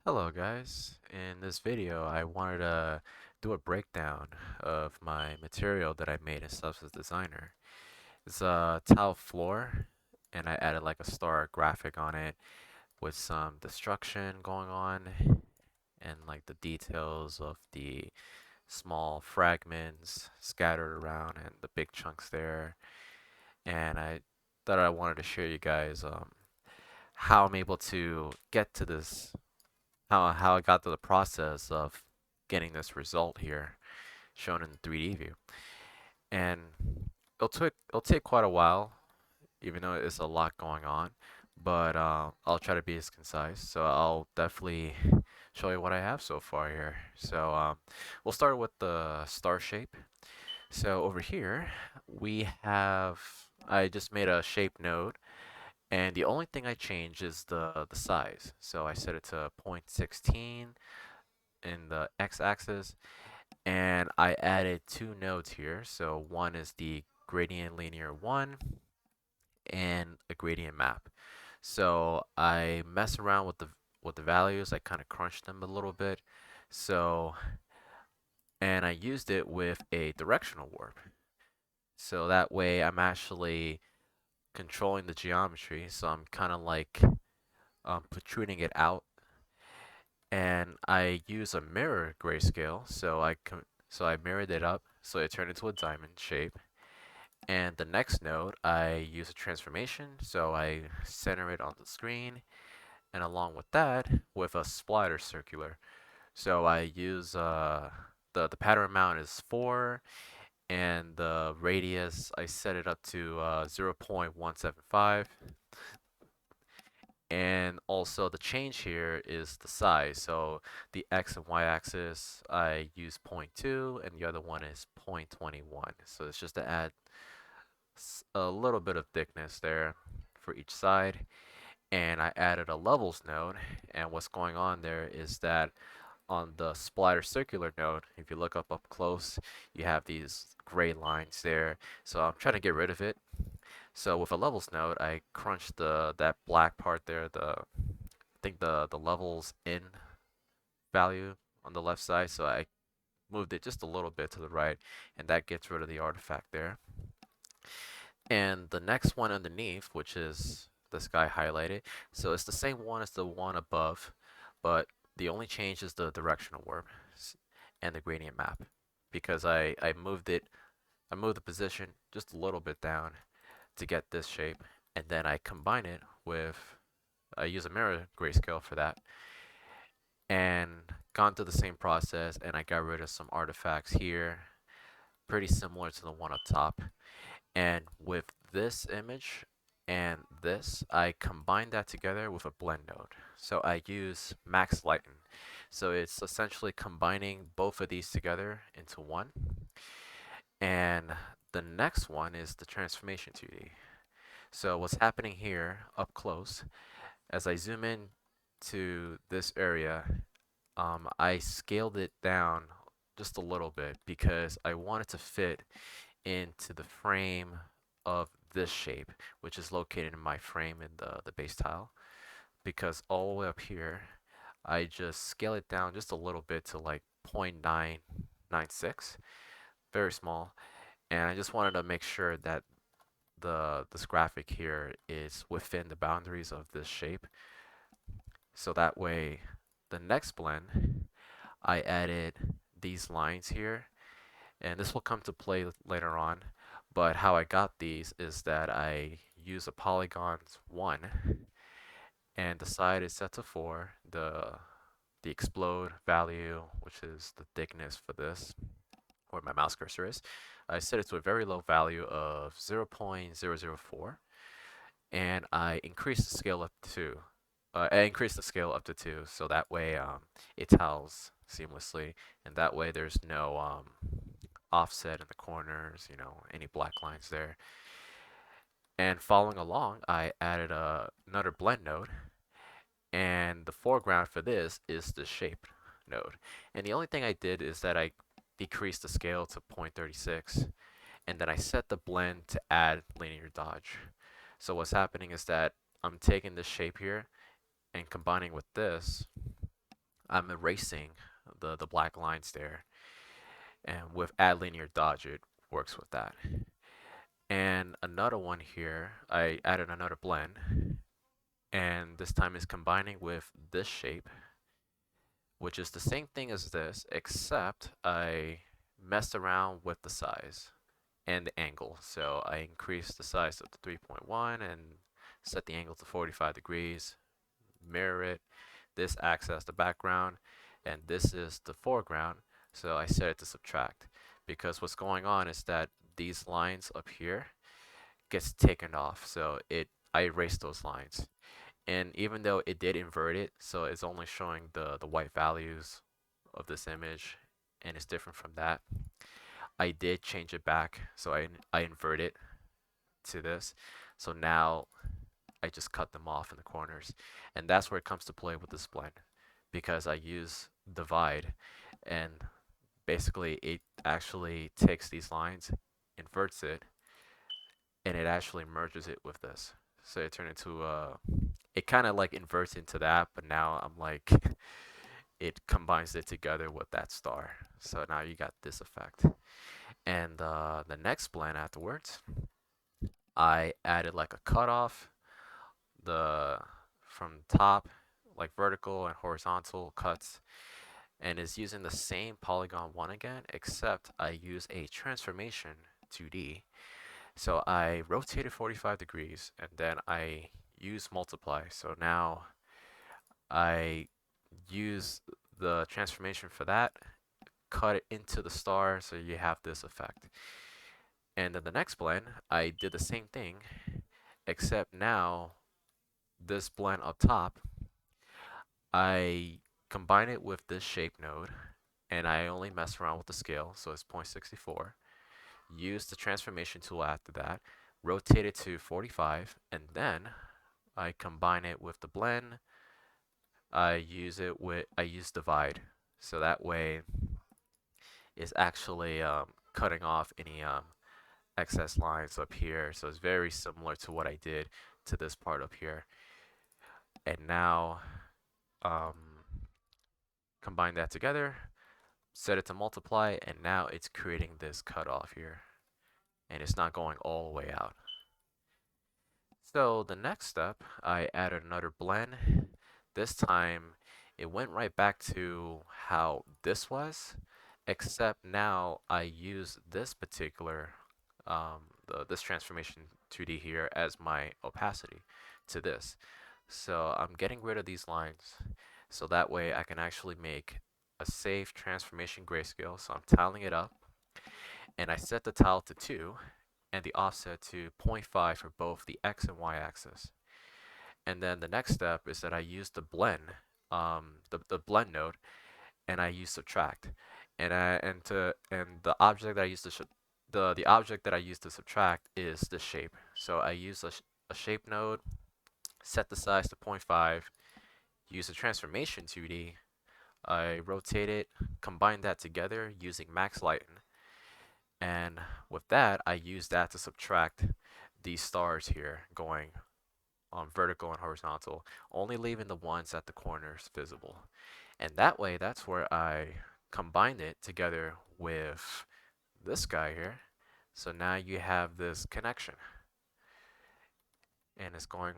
Hello guys, in this video I wanted to do a breakdown of my material that I made in Substance Designer. It's a tile floor and I added like a star graphic on it with some destruction going on and like the details of the small fragments scattered around and the big chunks there. And I thought I wanted to share you guys how I'm able to get to this how I got to the process of getting this result here shown in 3D view. And it'll take quite a while, even though it's a lot going on. But I'll try to be as concise. So I'll definitely show you what I have so far here. So we'll start with the star shape. So over here we have I just made a shape node. And the only thing I changed is the size. So I set it to 0.16 in the x-axis, and I added two nodes here. So one is the gradient linear 1 and a gradient map. So I mess around with the values. I kind of crunched them a little bit. So and I used it with a directional warp. So that way I'm actually controlling the geometry. So I'm kind of like protruding it out, and I use a mirror grayscale. So I mirrored it up so it turned into a diamond shape. And the next node, I use a transformation, so I center it on the screen, and along with that, with a splitter circular. So I use the pattern amount is 4, and the radius I set it up to 0.175. And also the change here is the size. So the x and y axis I use zero point 0.2, and the other one is 0.21. So it's just to add a little bit of thickness there for each side. And I added a levels node, and what's going on there is that on the splitter circular node, if you look up close, you have these gray lines there. So I'm trying to get rid of it. So with a levels node, I crunched the that black part there, I think the levels in value on the left side. So I moved it just a little bit to the right, and that gets rid of the artifact there. And the next one underneath, which is this guy highlighted, so it's the same one as the one above, but the only change is the directional warp and the gradient map, because I moved the position just a little bit down to get this shape, and then I combine it with, I use a mirror grayscale for that, and gone through the same process, and I got rid of some artifacts here, pretty similar to the one up top. And with this image and this, I combine that together with a blend node. So I use Max Lighten. So it's essentially combining both of these together into one. And the next one is the transformation 2D. So what's happening here up close, as I zoom in to this area, I scaled it down just a little bit because I wanted to fit into the frame of this shape, which is located in my frame in the base tile. Because all the way up here, I just scale it down just a little bit to like 0.996, very small. And I just wanted to make sure that this graphic here is within the boundaries of this shape. So that way, the next blend, I added these lines here, and this will come to play later on. But how I got these is that I use a polygons 1, and the side is set to 4. The explode value, which is the thickness for this, where my mouse cursor is, I set it to a very low value of 0.004, and I increase the scale up to I increase the scale up to 2, so that way it tiles seamlessly, and that way there's no offset in the corners, any black lines there. And following along, I added another blend node, and the foreground for this is the shape node. And the only thing I did is that I decreased the scale to 0.36, and then I set the blend to add linear dodge. So what's happening is that I'm taking this shape here and combining with this, I'm erasing the black lines there, and with add linear dodge, it works with that. And another one here, I added another blend, and this time is combining with this shape, which is the same thing as this, except I messed around with the size and the angle. So I increased the size to 3.1 and set the angle to 45 degrees, mirror it. This acts as the background, and this is the foreground. So I set it to subtract, because what's going on is that these lines up here gets taken off. So I erased those lines. And even though it did invert it, so it's only showing the white values of this image, and it's different from that. I did change it back, so I invert it to this. So now I just cut them off in the corners. And that's where it comes to play with this blend, because I use divide, and basically it actually takes these lines, inverts it, and it actually merges it with this. So it turned into it kind of like inverts into that, but now I'm like it combines it together with that star. So now you got this effect. And the next blend afterwards, I added like a cutoff, the from top, like vertical and horizontal cuts, and is using the same polygon one again, except I use a transformation 2D. So I rotated 45 degrees, and then I use multiply. So now I use the transformation for that, cut it into the star, so you have this effect. And then the next blend, I did the same thing, except now this blend up top, I combine it with this shape node, and I only mess around with the scale, so it's 0.64. Use the transformation tool after that, rotate it to 45, and then I combine it with the blend. I use divide, so that way it's actually cutting off any excess lines up here. So it's very similar to what I did to this part up here. And now um, combine that together, set it to multiply, and now it's creating this cutoff here. And it's not going all the way out. So the next step, I added another blend. This time, it went right back to how this was, except now I use this particular, this transformation 2D here as my opacity to this. So I'm getting rid of these lines, so that way I can actually make a safe transformation grayscale. So I'm tiling it up, and I set the tile to 2, and the offset to 0.5 for both the x and y axis. And then the next step is that I use the blend, the blend node, and I use subtract. And the object that I use to the object that I use to subtract is the shape. So I use a shape node, set the size to 0.5, use a transformation 2D, I rotate it, combine that together using max lighten, and with that I use that to subtract these stars here going on vertical and horizontal, only leaving the ones at the corners visible. And that way, that's where I combined it together with this guy here. So now you have this connection, and it's going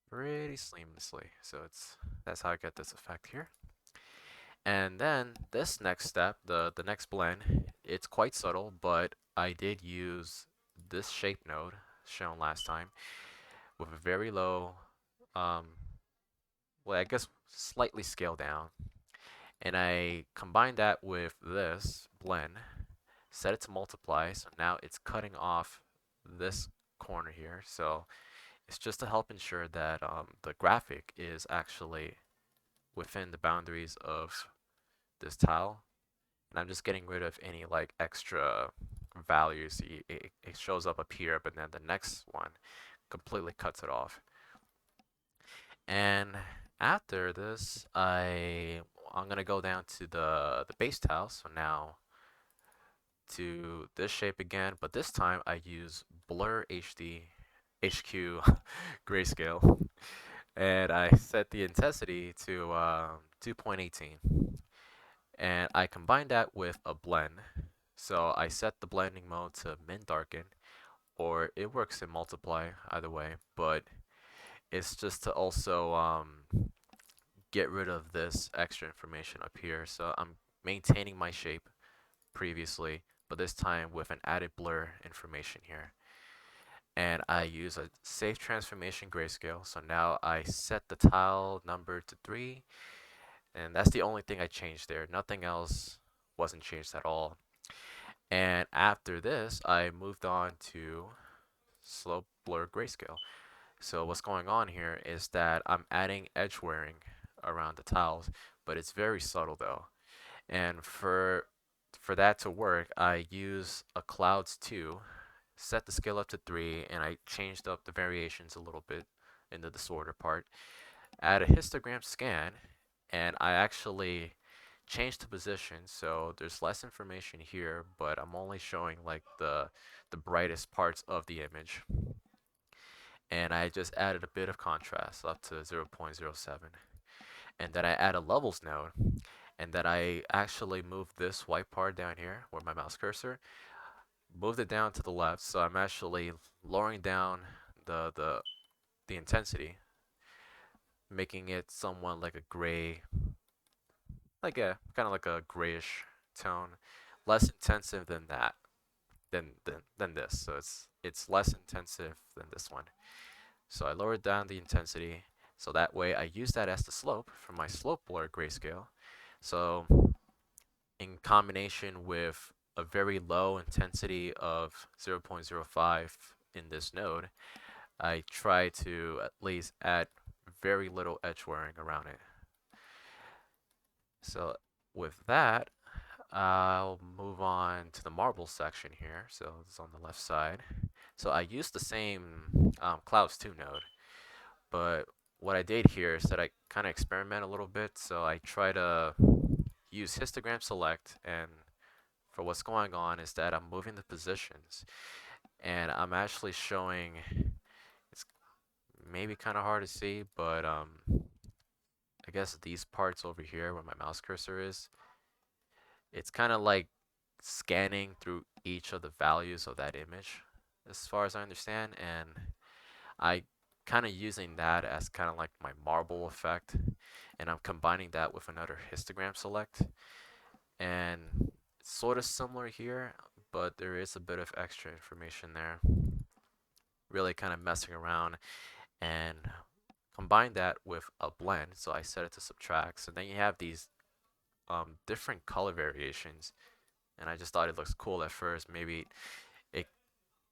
pretty seamlessly. So that's how I get this effect here. And then this next step, the next blend, it's quite subtle, but I did use this shape node shown last time with a very low, um, well, I guess slightly scaled down. And I combined that with this blend, set it to multiply, so now it's cutting off this corner here. So it's just to help ensure that the graphic is actually within the boundaries of this tile. And I'm just getting rid of any like extra values. It shows up here, but then the next one completely cuts it off. And after this, I'm gonna go down to the base tile. So now to this shape again, but this time I use Blur HD HQ grayscale, And I set the intensity to 2.18. And I combined that with a blend. So I set the blending mode to min darken, or it works in multiply either way, but it's just to also get rid of this extra information up here. So I'm maintaining my shape previously, but this time with an added blur information here. And I use a safe transformation grayscale. So now I set the tile number to 3, and that's the only thing I changed there. Nothing else wasn't changed at all. And after this, I moved on to slope blur grayscale. So what's going on here is that I'm adding edge wearing around the tiles, but it's very subtle though. And for that to work, I use a clouds 2, set the scale up to 3, and I changed up the variations a little bit in the disorder part. Add a histogram scan, and I actually changed the position, so there's less information here, but I'm only showing like the brightest parts of the image. And I just added a bit of contrast up to 0.07. And then I add a levels node, and then I actually move this white part down here where my mouse cursor, moved it down to the left, so I'm actually lowering down the the the intensity, making it somewhat like a gray, like a kind of like a grayish tone, less intensive than that, than this. So it's less intensive than this one. So I lowered down the intensity, so that way I use that as the slope for my slope blur grayscale. So in combination with a very low intensity of 0.05 in this node, I try to at least add very little edge wearing around it. So with that, I'll move on to the marble section here. So it's on the left side. So I used the same Clouds 2 node, but what I did here is that I kind of experiment a little bit. So I try to use histogram select, and for what's going on is that I'm moving the positions, and I'm actually showing, it's maybe kind of hard to see, but I guess these parts over here where my mouse cursor is, it's kind of like scanning through each of the values of that image as far as I understand, and I kind of using that as kind of like my marble effect, and I'm combining that with another histogram select, and it's sort of similar here, but there is a bit of extra information there, really kind of messing around, and combine that with a blend. So I set it to subtract, so then you have these different color variations, and I just thought it looks cool at first. Maybe it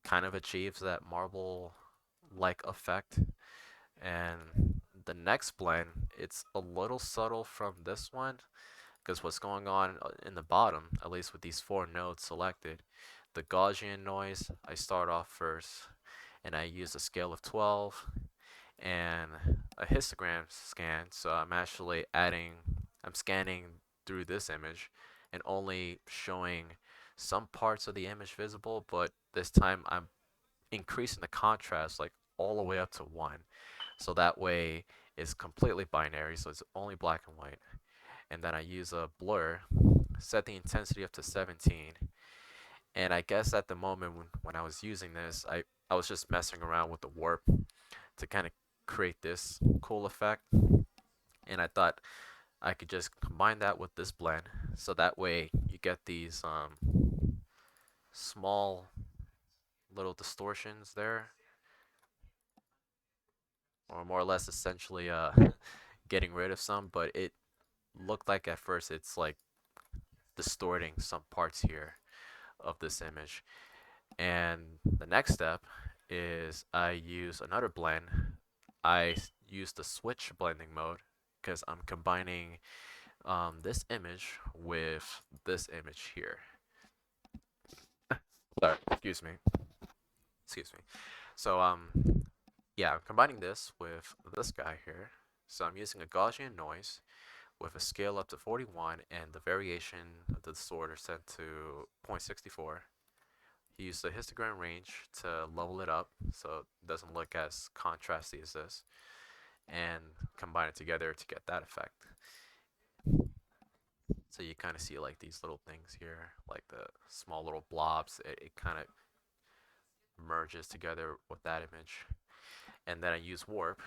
kind of achieves that marble like effect. And the next blend, it's a little subtle from this one, because what's going on in the bottom, at least with these 4 nodes selected, the Gaussian noise, I start off first, and I use a scale of 12 and a histogram scan. So I'm scanning through this image and only showing some parts of the image visible, but this time I'm increasing the contrast like all the way up to 1. So that way it's completely binary, so it's only black and white. And then I use a blur, set the intensity up to 17. And I guess at the moment when I was using this, I was just messing around with the warp to kind of create this cool effect. And I thought I could just combine that with this blend, so that way you get these small little distortions there, or more or less essentially getting rid of some, but it looked like at first it's like distorting some parts here of this image. And the next step is I use another blend. I use the switch blending mode because I'm combining this image with this image here. Sorry, excuse me. So yeah, I'm combining this with this guy here. So I'm using a Gaussian noise with a scale up to 41 and the variation of the disorder set to 0.64. He used the histogram range to level it up so it doesn't look as contrasty as this. and combine it together to get that effect. So you kind of see like these little things here, like the small little blobs. It kind of merges together with that image. And then I use warp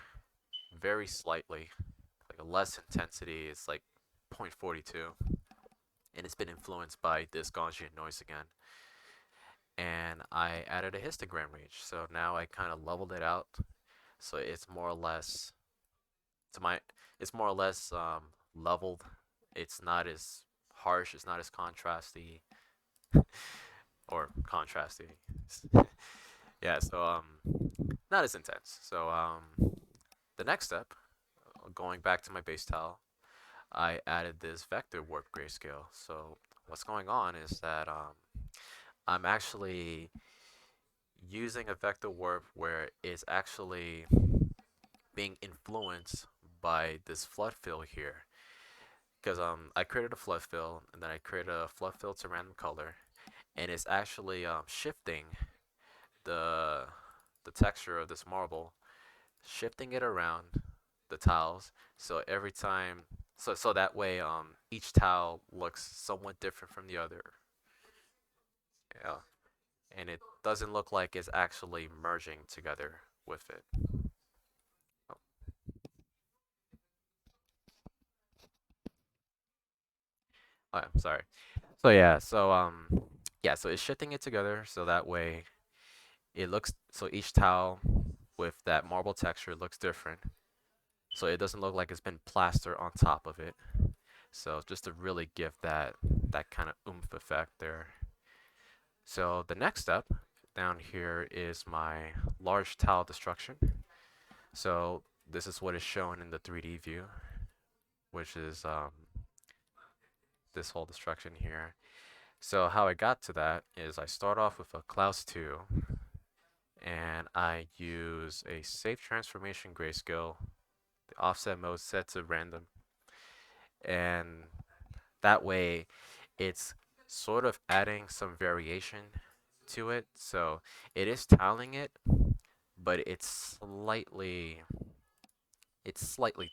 very slightly, like a less intensity. It's like 0.42, and it's been influenced by this Gaussian noise again. And I added a histogram range, so now I kind of leveled it out, so it's more or less to my it's more or less leveled. It's not as harsh. It's not as contrasty or contrasty. Yeah, so not as intense. So the next step, going back to my base tile, I added this vector warp grayscale. So what's going on is that I'm actually using a vector warp where it's actually being influenced by this flood fill here. Because I created a flood fill, and then I created a flood fill to random color, and it's actually shifting the the texture of this marble, shifting it around the tiles. So every time, so that way, each tile looks somewhat different from the other. Yeah, and it doesn't look like it's actually merging together with it. Oh, I'm sorry. So yeah, so it's shifting it together so that way it looks so each tile with that marble texture looks different. So it doesn't look like it's been plastered on top of it. So just to really give that kind of oomph effect there. So the next step down here is my large tile destruction. So this is what is shown in the 3D view, which is this whole destruction here. So how I got to that is I start off with a Klaus 2, and I use a safe transformation grayscale, the offset mode set to random, and that way it's sort of adding some variation to it. So it is tiling it, but it's slightly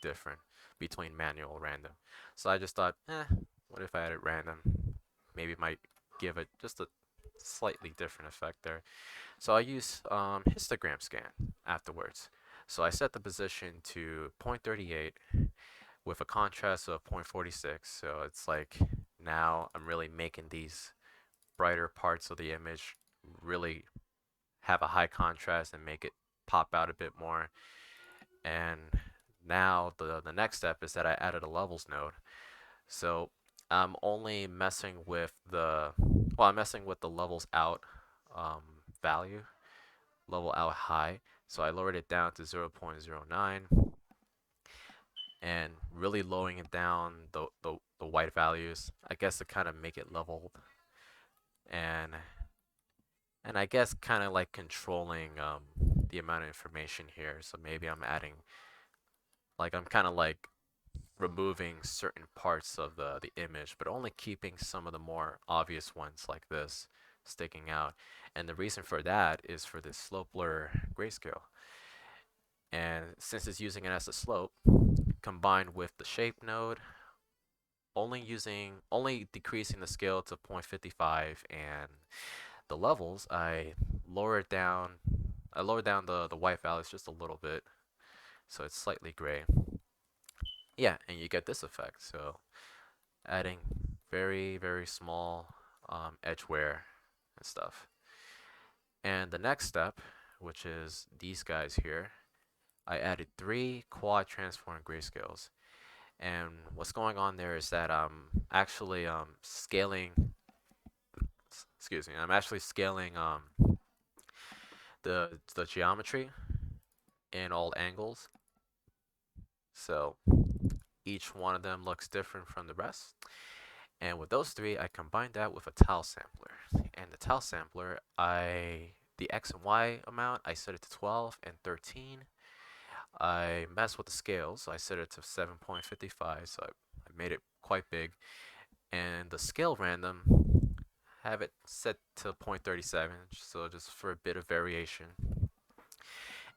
different between manual and random. So I just thought, what if I added random? Maybe it might give it just a slightly different effect there. So I use histogram scan afterwards. So I set the position to 0.38 with a contrast of 0.46. So it's like now I'm really making these brighter parts of the image really have a high contrast and make it pop out a bit more. And now the next step is that I added a levels node. So I'm only messing with I'm messing with the levels out um, value, level out high. So I lowered it down to 0.09 and really lowering it down the white values, I guess, to kind of make it leveled, and I guess kind of like controlling the amount of information here. So maybe I'm adding, like, I'm kind of like removing certain parts of the image, but only keeping some of the more obvious ones like this sticking out. And the reason for that is for this slope blur grayscale. And since it's using it as a slope, combined with the shape node, only decreasing the scale to 0.55 and the levels, I lowered down the white values just a little bit, so it's slightly gray. Yeah, and you get this effect. So adding very, very small edge wear and stuff. And the next step, which is these guys here, I added 3 quad transform grayscales. And what's going on there is that I'm actually I'm actually scaling the geometry in all angles. So each one of them looks different from the rest. And with those 3, I combined that with a tile sampler. And the tile sampler, the X and Y amount, I set it to 12 and 13. I messed with the scales, so I set it to 7.55, so I made it quite big. And the scale random, have it set to 0.37, so just for a bit of variation.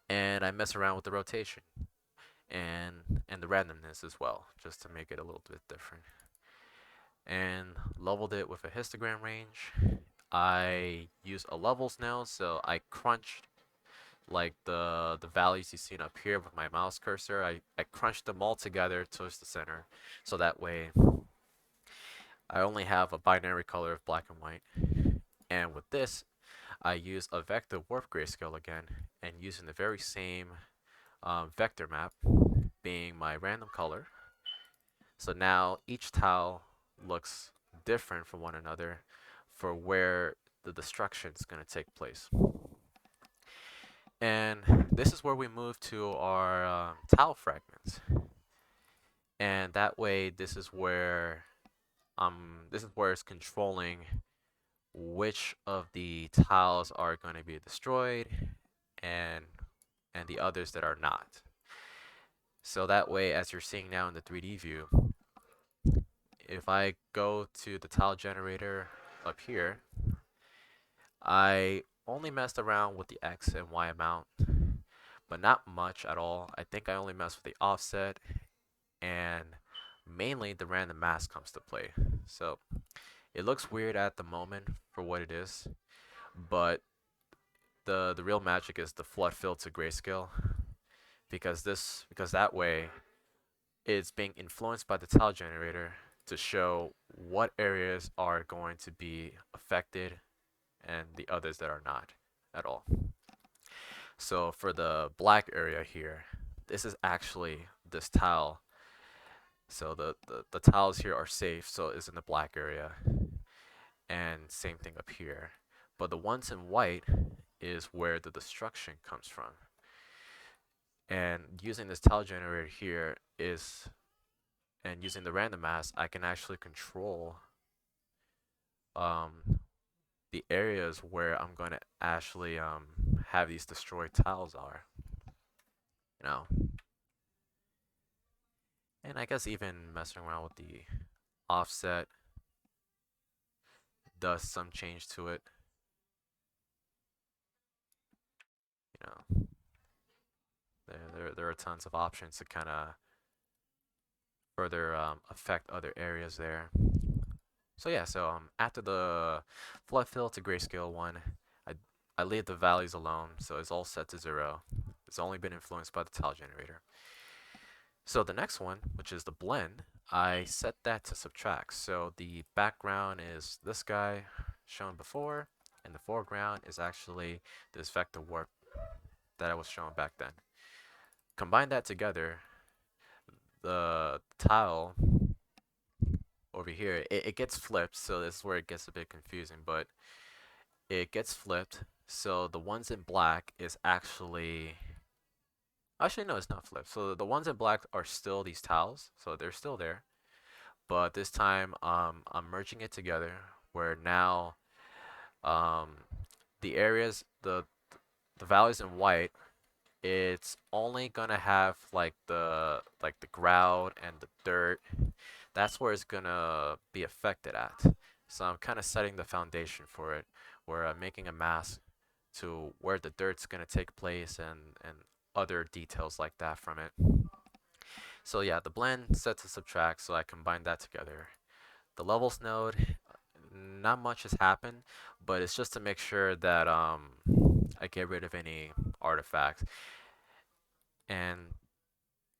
And I mess around with the rotation. and the randomness as well, just to make it a little bit different. And leveled it with a histogram range. I use a levels now, so I crunched like the values you seen up here with my mouse cursor. I crunched them all together towards the center, so that way I only have a binary color of black and white. And with this, I use a vector warp grayscale again, and using the very same vector map, being my random color. So now each tile looks different from one another for where the destruction is going to take place. And this is where we move to our tile fragments. And that way, this is where it's controlling which of the tiles are going to be destroyed and the others that are not. So that way, as you're seeing now in the 3D view, if I go to the tile generator up here, I only messed around with the X and Y amount, but not much at all. I think I only messed with the offset, and mainly the random mass comes to play. So it looks weird at the moment for what it is, but the real magic is the flood fill to grayscale, because that way it's being influenced by the tile generator to show what areas are going to be affected and the others that are not at all. So for the black area here, this is actually this tile. So the tiles here are safe, so it's in the black area. And same thing up here. But the ones in white is where the destruction comes from. And using this tile generator here and using the random mass, I can actually control the areas where I'm going to actually have these destroyed tiles are. You know, and I guess even messing around with the offset does some change to it. You know, there are tons of options to kind of further affect other areas there. So yeah, so after the flood fill to grayscale one, I I leave the values alone, so it's all set to 0. It's only been influenced by the tile generator. So the next one, which is the blend, I set that to subtract. So the background is this guy shown before, and the foreground is actually this vector warp that I was showing back then. Combine that together, the tile over here, it gets flipped, so this is where it gets a bit confusing, but it gets flipped, so the ones in black is actually no, it's not flipped. So the ones in black are still these tiles, so they're still there, but this time I'm merging it together where now um, the areas, the values in white, it's only gonna have like the ground and the dirt. That's where it's gonna be affected at. So I'm kind of setting the foundation for it, where I'm making a mask to where the dirt's gonna take place and other details like that from it. So yeah, the blend set to subtract, so I combine that together. The levels node, not much has happened, but it's just to make sure that I get rid of any artifacts. And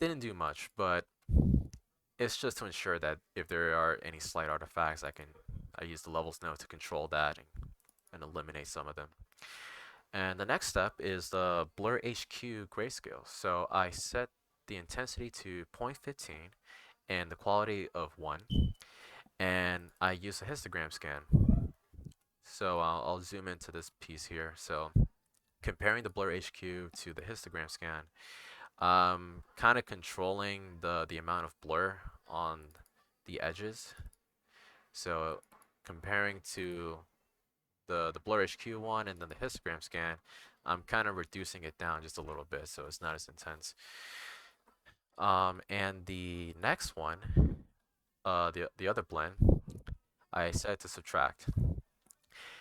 didn't do much, but it's just to ensure that if there are any slight artifacts, I use the levels node to control that and eliminate some of them. And the next step is the blur HQ grayscale. So I set the intensity to 0.15 and the quality of 1, and I use a histogram scan. So I'll zoom into this piece here. So comparing the blur HQ to the histogram scan, kind of controlling the amount of blur on the edges. So comparing to the blur HQ one and then the histogram scan, I'm kind of reducing it down just a little bit so it's not as intense. And the next one, the other blend, I set to subtract.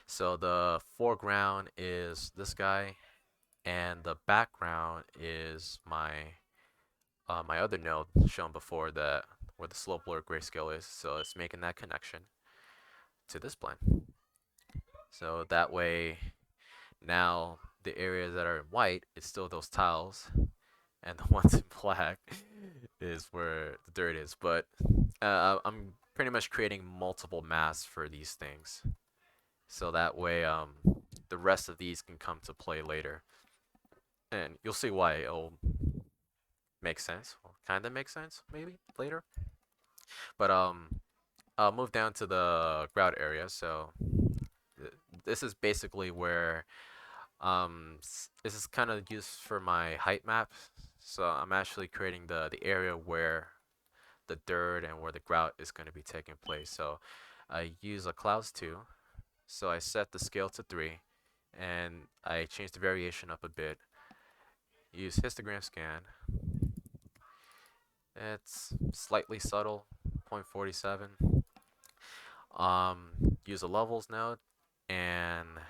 So the foreground is this guy, and the background is my my other node shown before that where the slope blur grayscale is. So it's making that connection to this plane. So that way, now the areas that are in white is still those tiles, and the ones in black is where the dirt is. But I'm pretty much creating multiple masks for these things, so that way the rest of these can come to play later, and you'll see why it'll make sense, or kind of make sense maybe later. But I'll move down to the grout area. So this is basically where this is kind of used for my height map. So I'm actually creating the area where the dirt and where the grout is going to be taking place. So I use a clouds 2. So I set the scale to 3 and I change the variation up a bit. Use histogram scan. It's slightly subtle, 0.47. Use a levels node, and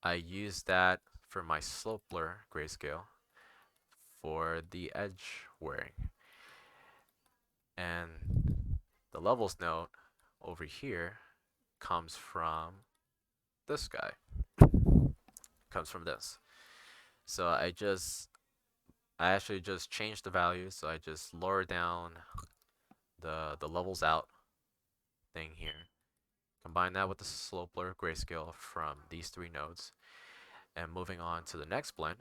I use that for my slope blur grayscale for the edge wearing. And the levels node over here comes from this guy. Comes from this. So I actually just changed the value. So I just lower down the levels out thing here. Combine that with the slope blur grayscale from these 3 nodes. And moving on to the next blend,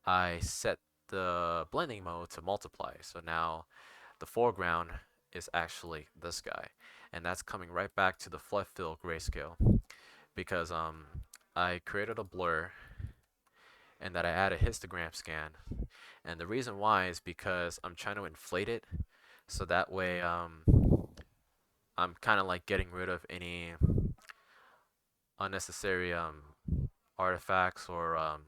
I set the blending mode to multiply. So now the foreground is actually this guy. And that's coming right back to the flood fill grayscale because I created a blur and that I add a histogram scan. And the reason why is because I'm trying to inflate it so that way I'm kind of like getting rid of any unnecessary artifacts or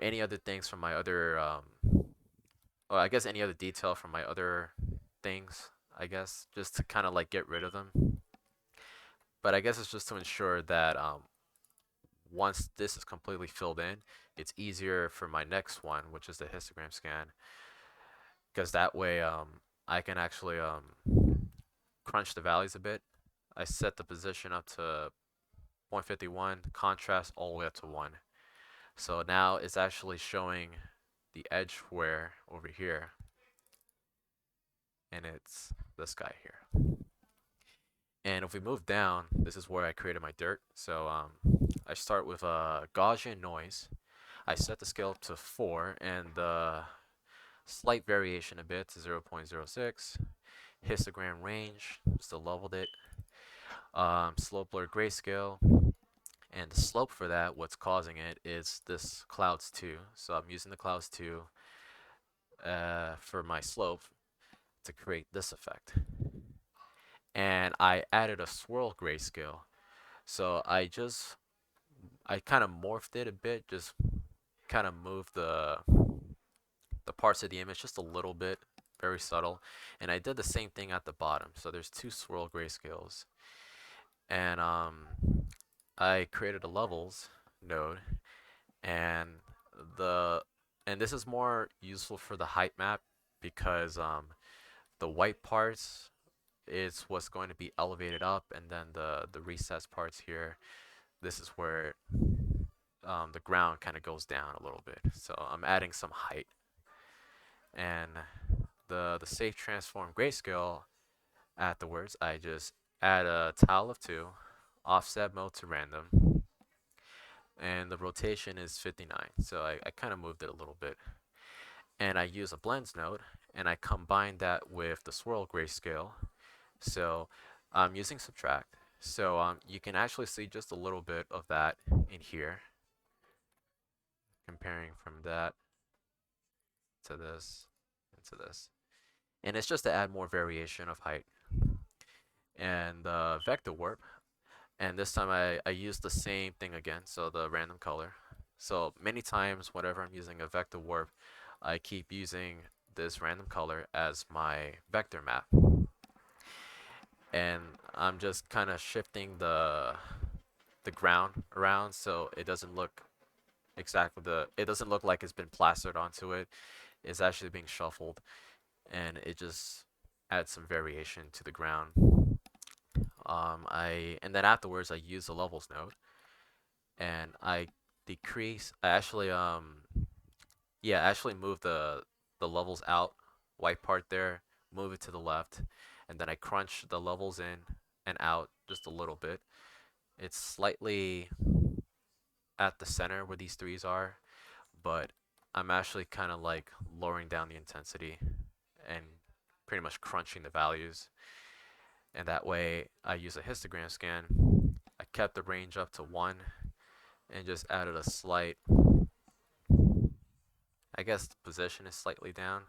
any other things from my other or I guess any other detail from my other things, I guess, just to kind of like get rid of them. But I guess it's just to ensure that once this is completely filled in, it's easier for my next one, which is the histogram scan, because that way I can actually crunch the values a bit. I set the position up to 0.51, contrast all the way up to 1. So now it's actually showing the edge wear over here, and it's this guy here. And if we move down, this is where I created my dirt. So I start with a Gaussian noise. I set the scale up to 4 and the slight variation a bit to 0.06. Histogram range, still leveled it. Slope blur grayscale. And the slope for that, what's causing it, is this clouds 2. So I'm using the clouds 2 for my slope to create this effect. And I added a swirl grayscale. So I kind of morphed it a bit, just kind of moved the parts of the image just a little bit, very subtle. And I did the same thing at the bottom. So there's 2 swirl grayscales. And I created a levels node and the and this is more useful for the height map because the white parts is what's going to be elevated up, and then the recessed parts here, this is where the ground kind of goes down a little bit. So I'm adding some height, and the safe transform grayscale afterwards, I just add a tile of 2, offset mode to random, and the rotation is 59. So I kind of moved it a little bit. And I use a blends node, and I combine that with the swirl grayscale. So I'm using subtract. So you can actually see just a little bit of that in here, comparing from that to this and to this. And it's just to add more variation of height. And the vector warp, and this time I use the same thing again, so the random color. So many times whenever I'm using a vector warp, I keep using this random color as my vector map. And I'm just kind of shifting the ground around so it doesn't look exactly it doesn't look like it's been plastered onto it. is actually being shuffled, and it just adds some variation to the ground. And then afterwards I use the levels node, and I actually move the levels out, white part there, move it to the left, and then I crunch the levels in and out just a little bit. It's slightly at the center where these threes are, but I'm actually kind of like lowering down the intensity and pretty much crunching the values. And that way I use a histogram scan. I kept the range up to 1 and just added a slight, I guess the position is slightly down.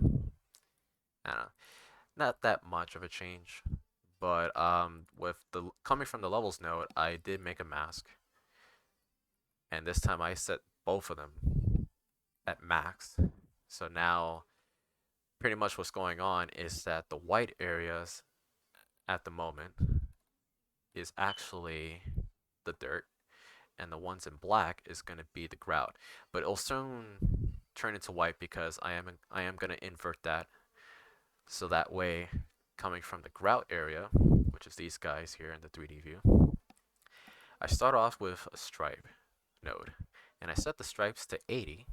I don't know, not that much of a change. But with the coming from the levels node, I did make a mask, and this time I set both of them at max. So now pretty much what's going on is that the white areas at the moment is actually the dirt, and the ones in black is going to be the grout. But it'll soon turn into white because I am going to invert that, so that way coming from the grout area, which is these guys here in the 3D view, I start off with a stripe node, and I set the stripes to 80,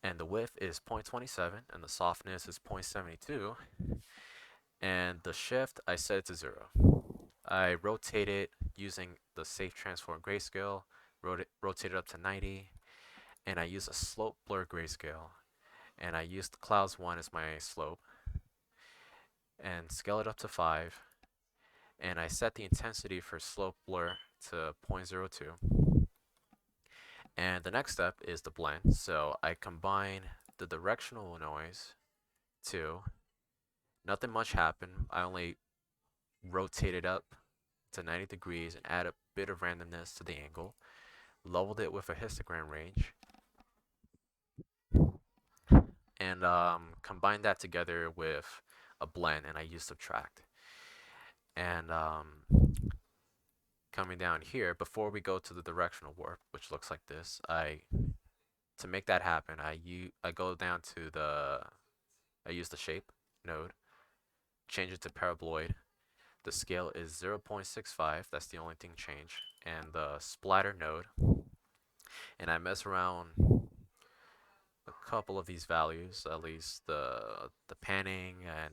and the width is 0.27, and the softness is 0.72, and the shift I set it to 0. I rotate it using the Safe Transform Grayscale, rotate it up to 90, and I use a slope blur grayscale, and I use the clouds 1 as my slope, and scale it up to 5, and I set the intensity for slope blur to 0.02. And the next step is the blend. So I combine the directional noise to, nothing much happened. I only rotated up to 90 degrees and add a bit of randomness to the angle, leveled it with a histogram range, and combined that together with a blend, and I used subtract. And coming down here, before we go to the directional warp, which looks like this, to make that happen, I go down to I use the shape node, change it to paraboloid. The scale is 0.65, that's the only thing changed, and the splatter node, and I mess around a couple of these values, at least the panning and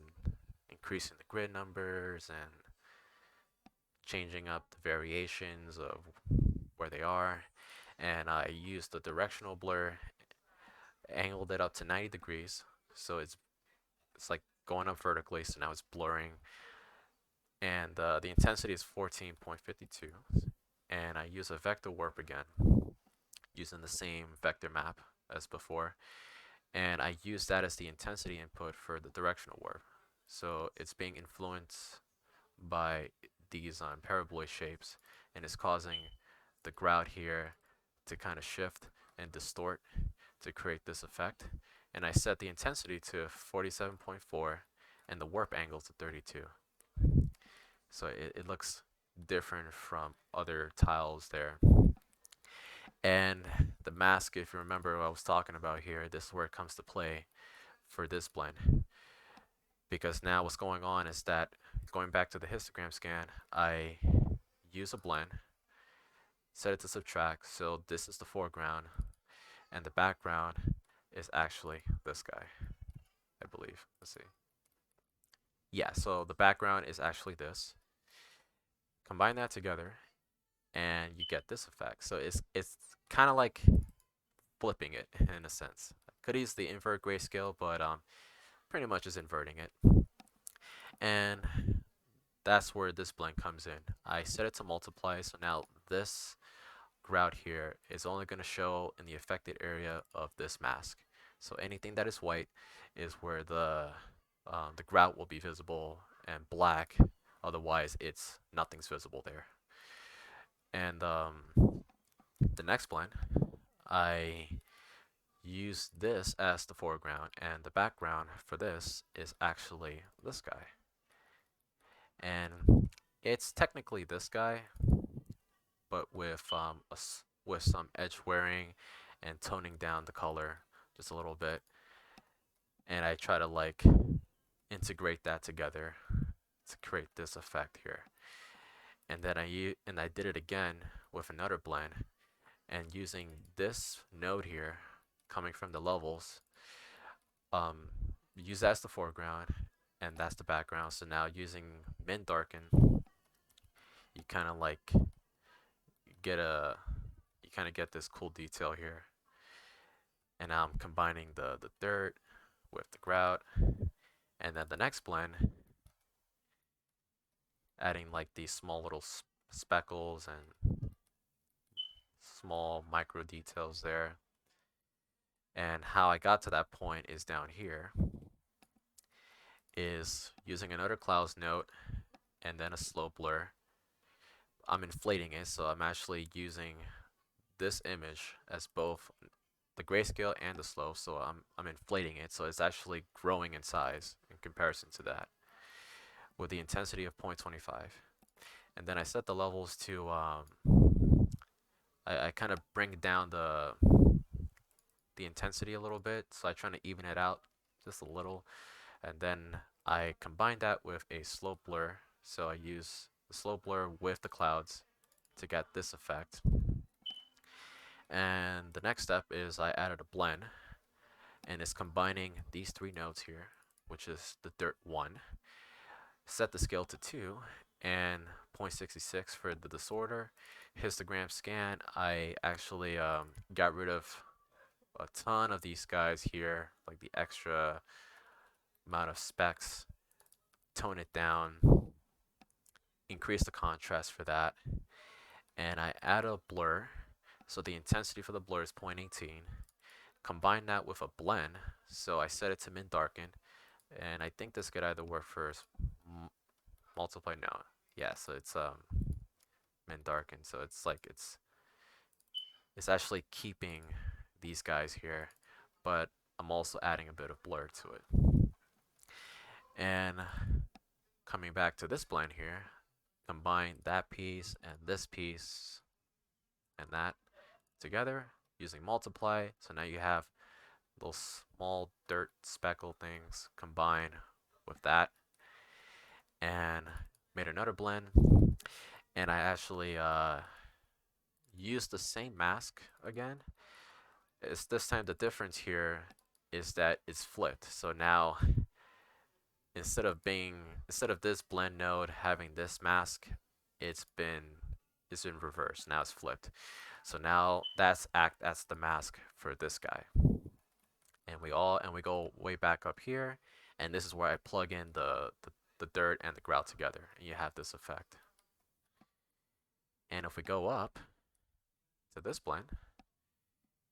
increasing the grid numbers and changing up the variations of where they are. And I used the directional blur, angled it up to 90 degrees, so it's like going up vertically, so now it's blurring. And the intensity is 14.52, and I use a vector warp again, using the same vector map as before, and I use that as the intensity input for the directional warp. So it's being influenced by these paraboloid shapes, and it's causing the grout here to kind of shift and distort to create this effect. And I set the intensity to 47.4 and the warp angle to 32. So it looks different from other tiles there. And the mask, if you remember what I was talking about here, this is where it comes to play for this blend. Because now what's going on is that, going back to the histogram scan, I use a blend, set it to subtract, so this is the foreground, and the background is actually this guy, I believe. Let's see. Yeah, so the background is actually this. Combine that together, and you get this effect. So it's kind of like flipping it in a sense. Could easily invert grayscale, but pretty much is inverting it. And that's where this blend comes in. I set it to multiply, so now this grout here is only going to show in the affected area of this mask. So anything that is white is where the grout will be visible, and black, otherwise nothing's visible there. And the next blend, I use this as the foreground, and the background for this is actually this guy. And it's technically this guy, but with some edge wearing and toning down the color just a little bit. and I try to like integrate that together to create this effect here. And then I did it again with another blend, and using this node here coming from the levels, um, use that as the foreground and that's the background. So now using min darken, you kind of like get a you kind of get this cool detail here. And now I'm combining the dirt with the grout, and then the next blend, adding like these small little speckles and small micro details there. And how I got to that point is down here, is using another clouds node and then a slope blur. I'm inflating it, so I'm actually using this image as both the grayscale and the slope, so I'm inflating it, so it's actually growing in size in comparison to that, with the intensity of 0.25. And then I set the levels to, I kind of bring down the intensity a little bit, so I try to even it out just a little, and then I combine that with a slope blur, so I use the slope blur with the clouds to get this effect. And the next step is I added a blend, and it's combining these three nodes here, which is the dirt 1, set the scale to 2, and 0.66 for the disorder. Histogram scan, I actually got rid of a ton of these guys here, like the extra amount of specs, tone it down, increase the contrast for that, and I add a blur. So the intensity for the blur is 0.18. Combine that with a blend, so I set it to min darken, and I think this could either work for multiply now. Yeah, so it's min darken, so it's like it's actually keeping these guys here, but I'm also adding a bit of blur to it. And coming back to this blend here, combine that piece and this piece and that together using multiply. So now you have those small dirt speckle things combined with that, and made another blend. And I actually used the same mask again. It's this time the difference here is that it's flipped. So now instead of this blend node having this mask, it's been reversed. Now it's flipped. So now that's act as the mask for this guy. And we go way back up here, and this is where I plug in the dirt and the grout together, and you have this effect. And if we go up to this blend,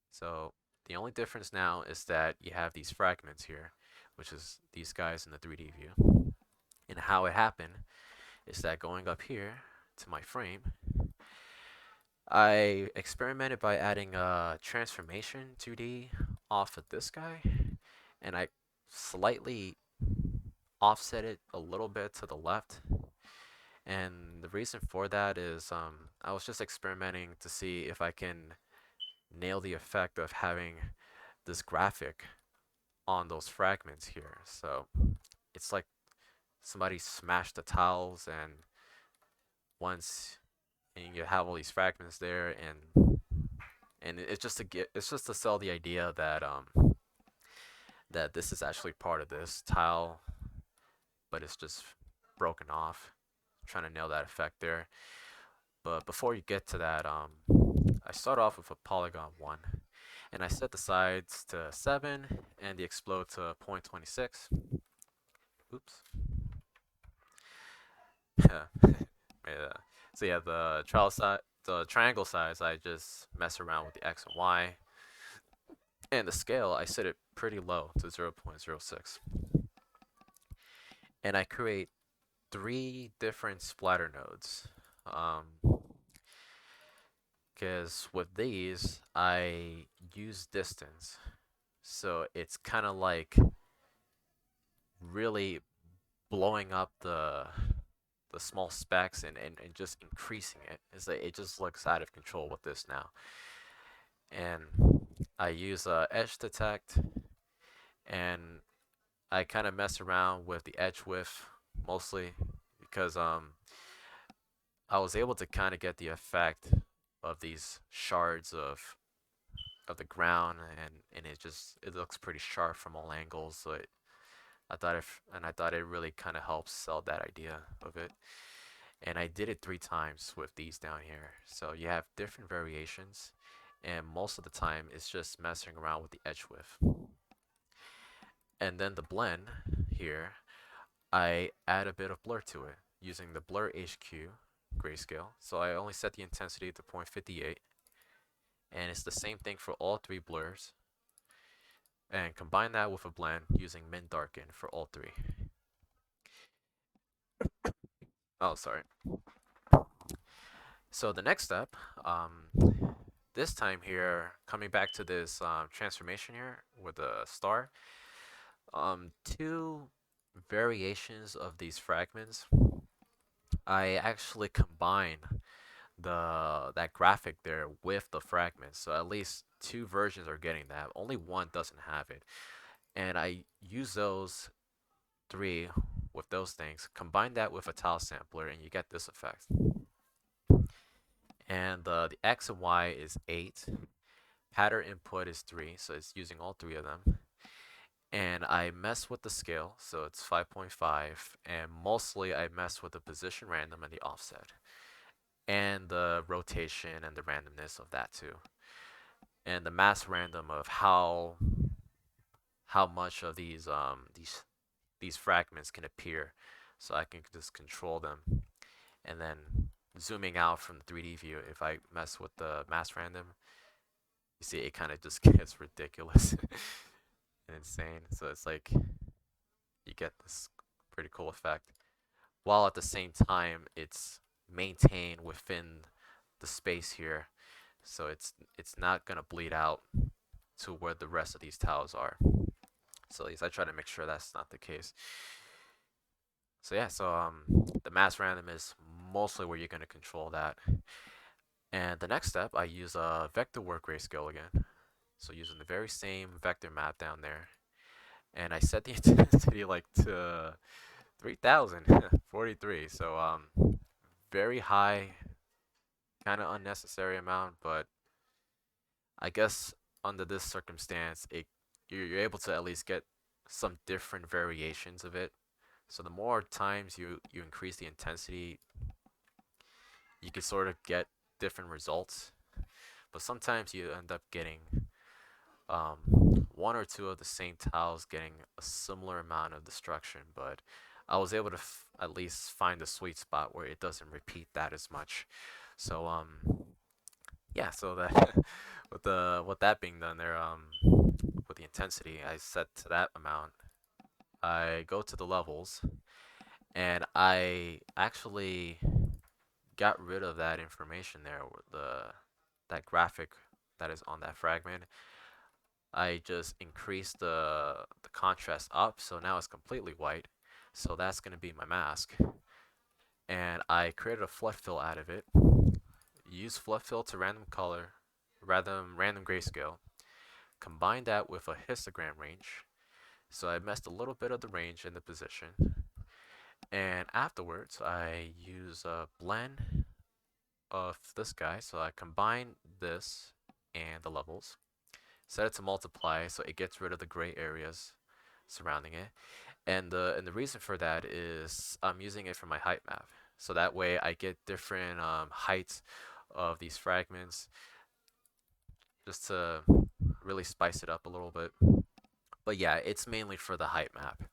so the only difference now is that you have these fragments here, which is these guys in the 3D view. And how it happened is that going up here to my frame, I experimented by adding a transformation 2D off of this guy, and I slightly offset it a little bit to the left. And the reason for that is I was just experimenting to see if I can nail the effect of having this graphic on those fragments here. So it's like somebody smashed the tiles, and once and you have all these fragments there, and it's just to sell the idea that that this is actually part of this tile, but it's just broken off. I'm trying to nail that effect there. But before you get to that, I start off with a polygon 1, and I set the sides to 7 and the explode to 0.26. Oops. Yeah. So yeah, the triangle size, I just mess around with the x and y, and the scale I set it pretty low to 0.06, and I create 3 different splatter nodes. Because with these, I use distance, so it's kind of like really blowing up the small specks and just increasing it. It's like it just looks out of control with this now. And I use edge detect, and I kind of mess around with the edge width mostly because I was able to kind of get the effect of these shards of the ground, and it looks pretty sharp from all angles. So I thought it really kind of helps sell that idea of it. And I did it 3 times with these down here. So you have different variations, and most of the time it's just messing around with the edge width. And then the blend here, I add a bit of blur to it using the Blur HQ grayscale. So I only set the intensity to 0.58, and it's the same thing for all 3 blurs. And combine that with a blend using min darken for all 3. Oh, sorry. So the next step, this time here, coming back to this transformation here with the star, 2 variations of these fragments, I actually combine that graphic there with the fragments. So at least 2 versions are getting that. Only one doesn't have it. And I use those 3 with those things, combine that with a tile sampler, and you get this effect. And the X and Y is 8. Pattern input is 3, so it's using all 3 of them. And I mess with the scale, so it's 5.5, and mostly I mess with the position random and the offset, and the rotation and the randomness of that too, and the mass random of how much of these fragments can appear, so I can just control them. And then zooming out from the 3D view, if I mess with the mass random, you see it kind of just gets ridiculous and insane. So it's like you get this pretty cool effect, while at the same time it's maintained within the space here, so it's not gonna bleed out to where the rest of these tiles are. So at least I try to make sure that's not the case. So yeah, so the mass random is mostly where you're gonna control that. And the next step, I use a vector work grayscale again. So using the very same vector map down there, and I set the intensity like to 3043. So very high, kind of unnecessary amount, but I guess under this circumstance, you're able to at least get some different variations of it. So the more times you increase the intensity, you can sort of get different results. But sometimes you end up getting one or two of the same tiles getting a similar amount of destruction. But I was able to at least find a sweet spot where it doesn't repeat that as much. So yeah, so that with that being done there, with the intensity I set to that amount, I go to the levels, and I actually got rid of that information there, that graphic that is on that fragment. I just increased the contrast up, so now it's completely white. So that's gonna be my mask, and I created a flood fill out of it. Use flood fill to random color, random grayscale. Combine that with a histogram range. So I messed a little bit of the range in the position, and afterwards I use a blend of this guy. So I combine this and the levels, set it to multiply so it gets rid of the gray areas surrounding it. And the reason for that is I'm using it for my height map. So that way I get different heights of these fragments, just to really spice it up a little bit. But yeah, it's mainly for the height map.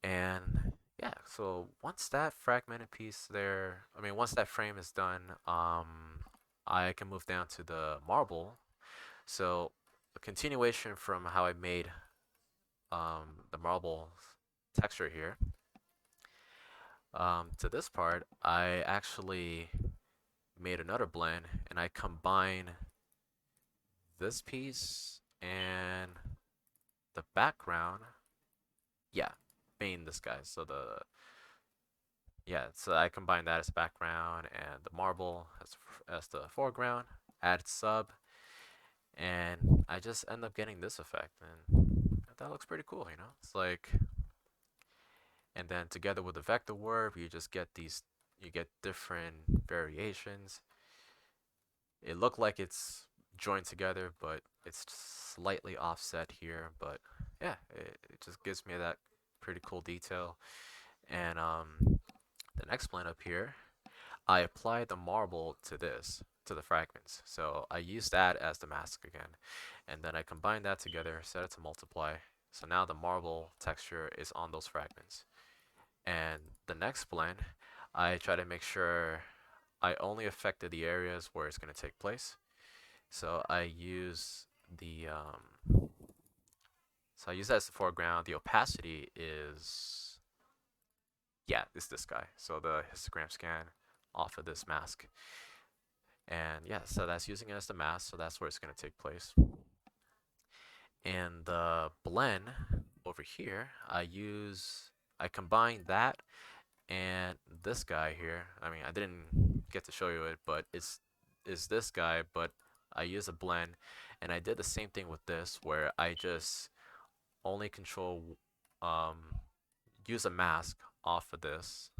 And yeah, so once that fragmented piece there, I mean, once that frame is done, I can move down to the marble. So a continuation from how I made the marble texture here, to this part, I actually made another blend, and I combine this piece and the background. Yeah, main this guy. So so I combine that as background and the marble as the foreground. Add sub, and I just end up getting this effect, and that looks pretty cool, you know? It's like, and then together with the vector warp, you just get these, you get different variations. It looked like it's joined together, but it's slightly offset here. But yeah, it just gives me that pretty cool detail. And the next blend up here, I applied the marble to this, to the fragments. So I used that as the mask again. And then I combined that together, set it to multiply. So now the marble texture is on those fragments. And the next blend, I try to make sure I only affected the areas where it's going to take place. So I use the so I use that as the foreground. The opacity is, yeah, it's this guy. So the histogram scan off of this mask. And yeah, so that's using it as the mask, so that's where it's going to take place. And the blend over here, I combine that and this guy here. I mean, I didn't get to show you it, but it's this guy, but I use a blend, and I did the same thing with this, where I just only control, um, use a mask off of this.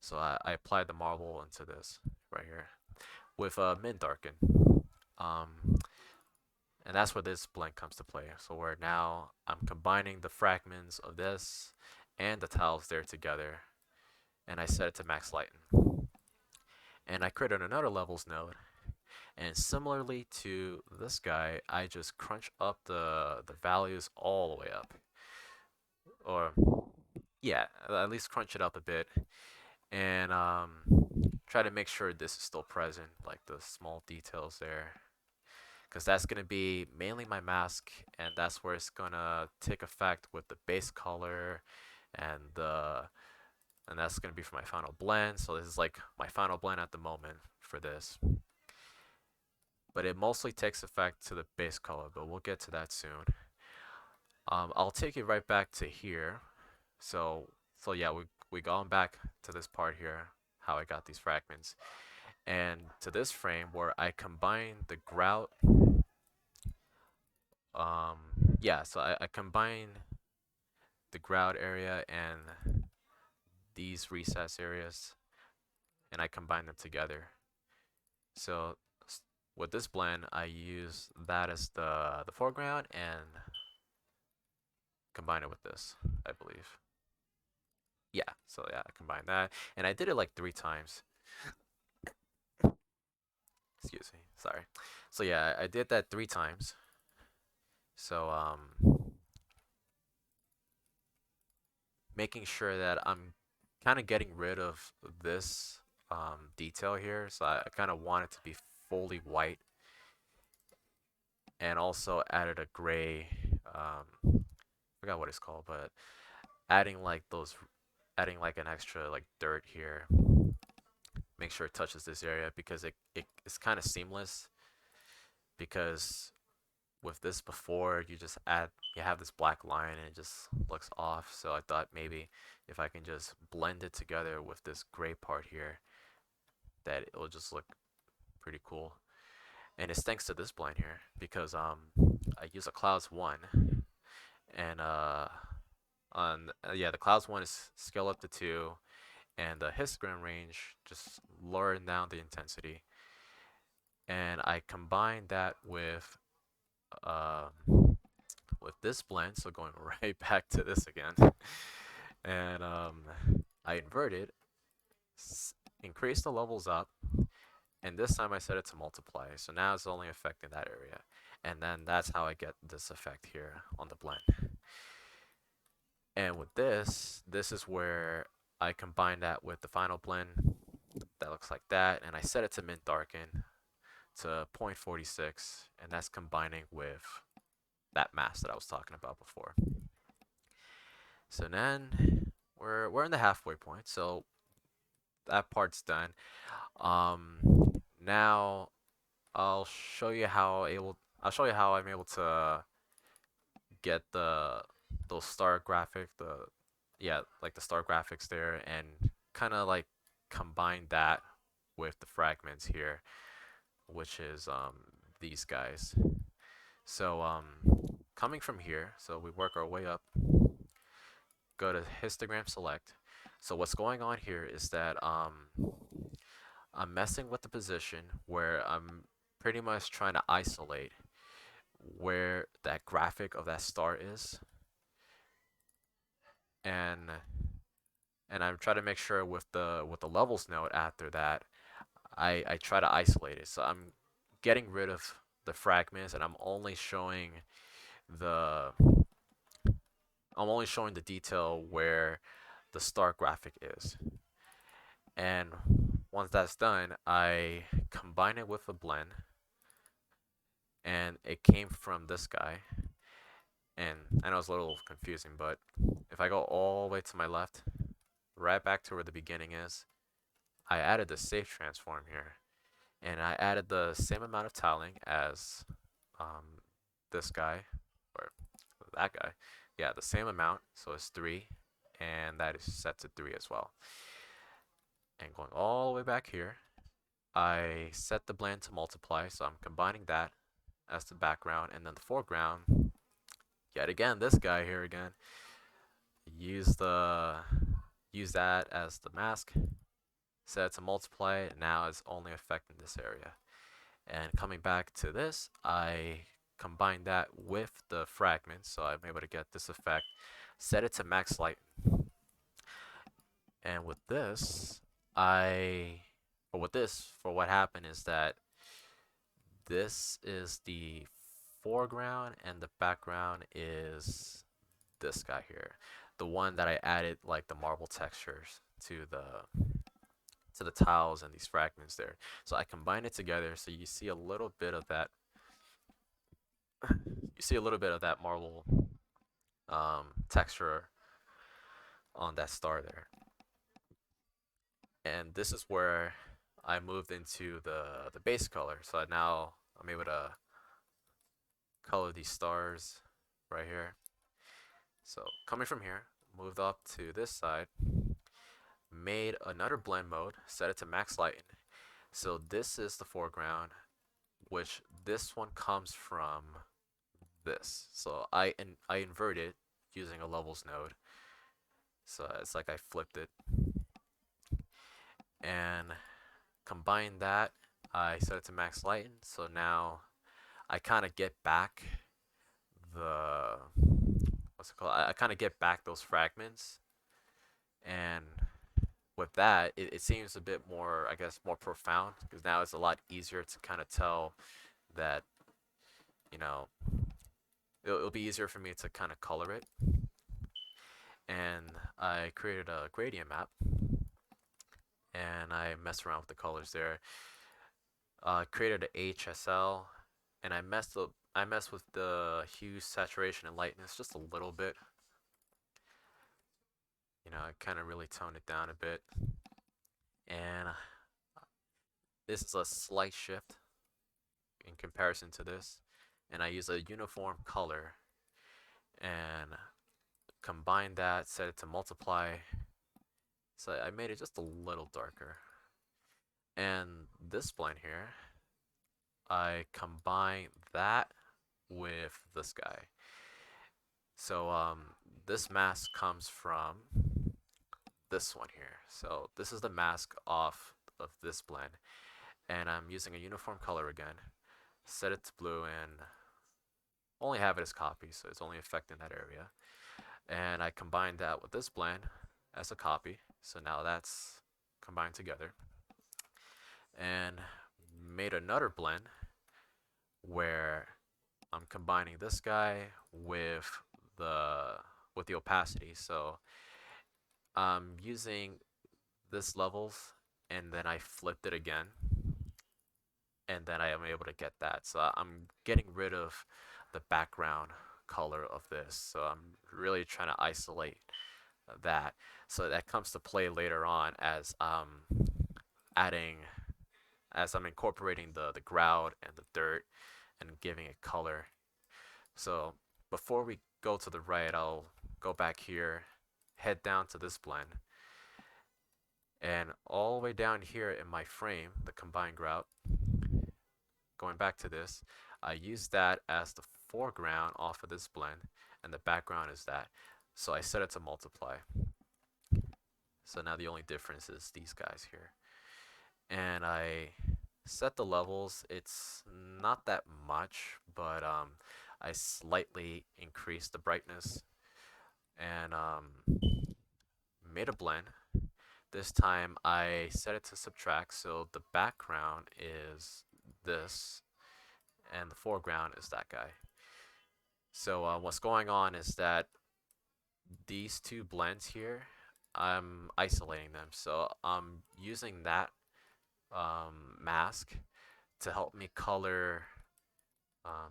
So I applied the marble into this right here with min darken. Um, and that's where this blend comes to play. So where now I'm combining the fragments of this and the tiles there together, and I set it to max lighten. And I created another levels node, and similarly to this guy, I just crunch up the values all the way up, or yeah, at least crunch it up a bit, and try to make sure this is still present, like the small details there, because that's going to be mainly my mask, and that's where it's going to take effect with the base color, and the and that's going to be for my final blend. So this is like my final blend at the moment for this, but it mostly takes effect to the base color, but we'll get to that soon. I'll take it right back to here. So yeah, we gone back to this part here, how I got these fragments, and to this frame where I combine the grout. Um, yeah, so I combine the grout area and these recess areas, and I combine them together. So with this blend, I use that as the foreground and combine it with this, I believe. Yeah, so yeah, I combined that, and I did it like 3 times. Excuse me, sorry. So yeah, I did that 3 times. So making sure that I'm kind of getting rid of this detail here. So I kind of want it to be fully white, and also added a gray. Forgot what it's called, but adding like those, adding like an extra like dirt here. Make sure it touches this area because it's kind of seamless. Because with this before, you have this black line and it just looks off. So I thought maybe if I can just blend it together with this gray part here, that it'll just look pretty cool. And it's thanks to this blend here because I use a Clouds 1, and on yeah, the Clouds 1 is scale up to 2, and the histogram range just lowering down the intensity. And I combine that uh, with this blend, so going right back to this again, and I invert it, increase the levels up, and this time I set it to multiply. So now it's only affecting that area, and then that's how I get this effect here on the blend. And with this is where I combine that with the final blend that looks like that, and I set it to mint darken to 0.46, and that's combining with that mask that I was talking about before. So then we're in the halfway point, so that part's done. Now I'll show you how I'm able to get those star graphic, the yeah, like the star graphics there, and kind of like combine that with the fragments here, which is these guys. So coming from here, so we work our way up, go to histogram select. So what's going on here is that I'm messing with the position where I'm pretty much trying to isolate where that graphic of that star is, and I'm trying to make sure with the levels node after that, I try to isolate it. So I'm getting rid of the fragments, and the I'm only showing the detail where the star graphic is. And once that's done, I combine it with a blend, and it came from this guy. And I know it's a little confusing, but if I go all the way to my left, right back to where the beginning is, I added the safe transform here. And I added the same amount of tiling as um, this guy, or that guy. Yeah, the same amount, so it's 3, and that is set to 3 as well. And going all the way back here, I set the blend to multiply, so I'm combining that as the background, and then the foreground, yet again, this guy here again, use the use that as the mask, set it to multiply, and now it's only affecting this area. And coming back to this, I combine that with the fragments, so I'm able to get this effect, set it to max light, and with this, for what happened is that this is the foreground and the background is this guy here. The one that I added like the marble textures to the tiles and these fragments there. So I combine it together so you see a little bit of that marble texture on that star there. And this is where I moved into the base color. So now I'm able to color these stars right here. So coming from here, moved up to this side, made another blend mode, set it to max lighten. So this is the foreground, which this one comes from this. So I invert it using a levels node. So it's like I flipped it and combine that. I set it to max lighten. So now I kind of get back the what's it called? I kind of get back those fragments, and with that, it seems a bit more, I guess, more profound because now it's a lot easier to kind of tell that, you know, it'll be easier for me to kind of color it. And I created a gradient map, and I messed around with the colors there. Created a HSL, and I messed with the hue, saturation, and lightness just a little bit. I kind of really toned it down a bit. And this is a slight shift in comparison to this. And I use a uniform color and combine that, set it to multiply. So I made it just a little darker. And this blend here, I combine that with this guy. So this mask comes from this one here. So this is the mask off of this blend. And I'm using a uniform color again. Set it to blue and only have it as copy, so it's only affecting that area. And I combined that with this blend as a copy, so now that's combined together. And made another blend where I'm combining this guy with the opacity. So I'm using this levels, and then I flipped it again, and then I am able to get that. So I'm getting rid of the background color of this. So I'm really trying to isolate that. So that comes to play later on as adding, as I'm incorporating the grout and the dirt and giving it color. So before we go to the right, I'll go back here, head down to this blend, and all the way down here in my frame, the combined grout, going back to this, I use that as the foreground off of this blend, and the background is that. So I set it to multiply. So now the only difference is these guys here. And I set the levels. It's not that much, but I slightly increased the brightness and made a blend. This time I set it to subtract, so the background is this, and the foreground is that guy. So what's going on is that these two blends here, I'm isolating them. So I'm using that mask to help me color.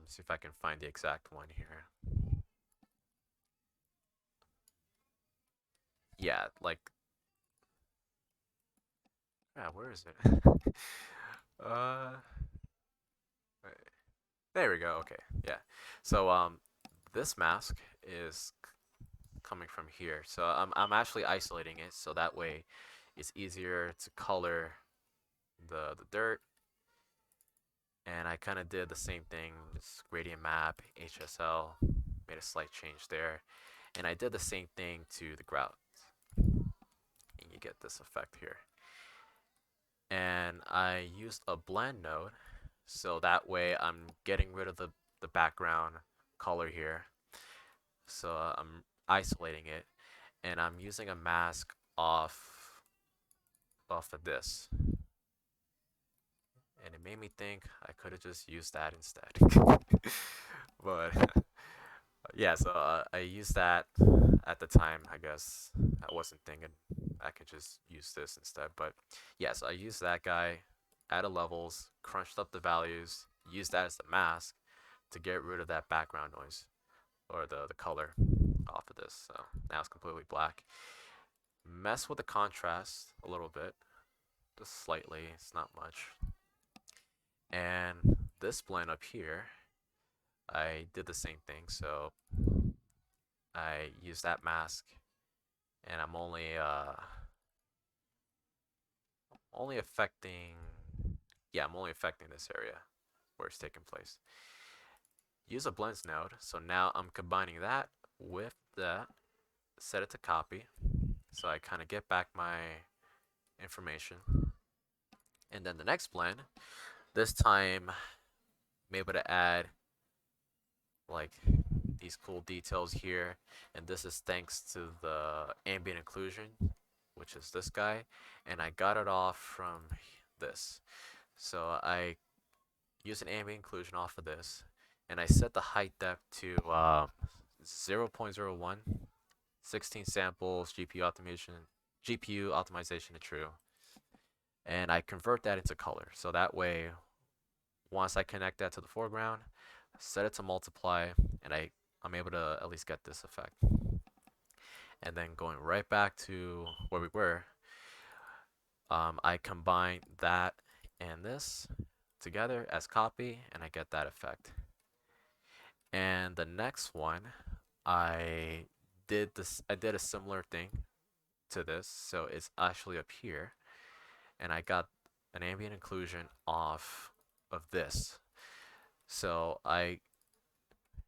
See if I can find the exact one here. Yeah, like, where is it? uh, there we go. Okay, yeah. So this mask is coming from here. So I'm actually isolating it so that way it's easier to color the dirt. And I kind of did the same thing, this gradient map, HSL, made a slight change there. And I did the same thing to the grout. And you get this effect here. And I used a blend node, so that way I'm getting rid of the background color here. So I'm isolating it, and I'm using a mask off of this. And it made me think I could have just used that instead. But yeah, so I used that at the time. I guess I wasn't thinking I could just use this instead. But yeah, so I used that guy, added levels, crunched up the values, used that as the mask to get rid of that background noise or the color off of this. So now it's completely black. Mess with the contrast a little bit, just slightly. It's not much. And this blend up here, I did the same thing. So I used that mask, and I'm only affecting, yeah, I'm only affecting this area where it's taking place. Use a blends node. So now I'm combining that with that, set it to copy. So I kind of get back my information. And then the next blend, this time I'm able to add like these cool details here. And this is thanks to the ambient occlusion, which is this guy. And I got it off from this. So I use an ambient occlusion off of this. And I set the height depth to 0.01, 16 samples, GPU optimization to true. And I convert that into color. So that way, once I connect that to the foreground, set it to multiply, and I'm able to at least get this effect. And then going right back to where we were, I combine that and this together as copy, and I get that effect. And the next one, I did a similar thing to this, so it's actually up here, and I got an ambient occlusion off of this. So I